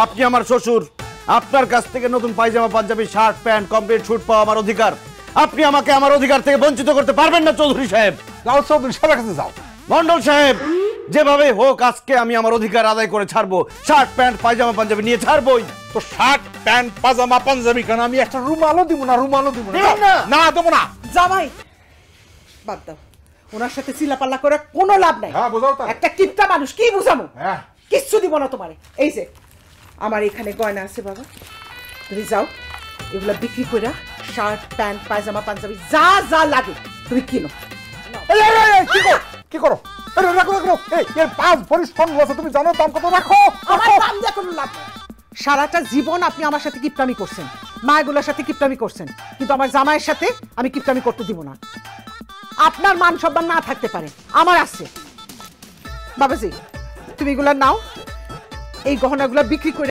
আপনি আমার শ্বশুর, আপনার কাছ থেকে নতুন pyjama Punjabi shirt pant complete suit পাওয়া আমার অধিকার। আপনি আমাকে আমার অধিকার থেকে বঞ্চিত করতে পারবেন না চৌধুরী সাহেব। যাও চৌধুরী সাহেবের কাছে যাও। মন্ডল সাহেব, যেভাবে হোক আজকে আমি আমার অধিকার আদায় করে ছাড়বো। শার্ট প্যান্ট পায়জামা পাঞ্জাবি নিয়ে ছাড়বই। তো শার্ট প্যান্ট পাজামা পাঞ্জাবি কেন? আমি একটা রুমালও দিব না, রুমালও দিব না। না দেবো না। জামাই বাদ দাও, ওনার সাথে চিলাপাল্লা করে কোনো লাভ নাই। হ্যাঁ বোঝাও তা। একটা কিপটা মানুষ, কি বুঝামো? হ্যাঁ কিচ্ছু দিব না তোমারে। এই যে আমার এখানে গয়না আছে বাবা, তুমি যাও এগুলা বিক্রি করে শার্ট প্যান্ট পায়জামা পাঞ্জাবি যা যা লাগে তুমি কিনো। এই এই এই কি করো? কি করো? আরে রাখো রাখো। এই এর 5 ভরি স্বর্ণ আছে, তুমি জানো দাম কত? রাখো। আমার দাম দিয়ে কোনো লাভ নাই। সারাটা জীবন আপনি আমার সাথে কিপটামি করছেন, মায়েগুলোর সাথে কিপটামি করছেন, কিন্তু আমার জামাইয়ের সাথে আমি কিপটামি করতে দিব না। আপনার মান সম্মান না থাকতে পারে, আমার আছে। বাবাজি তুমি এগুলা নাও, এই গহনাগুলা বিক্রি করে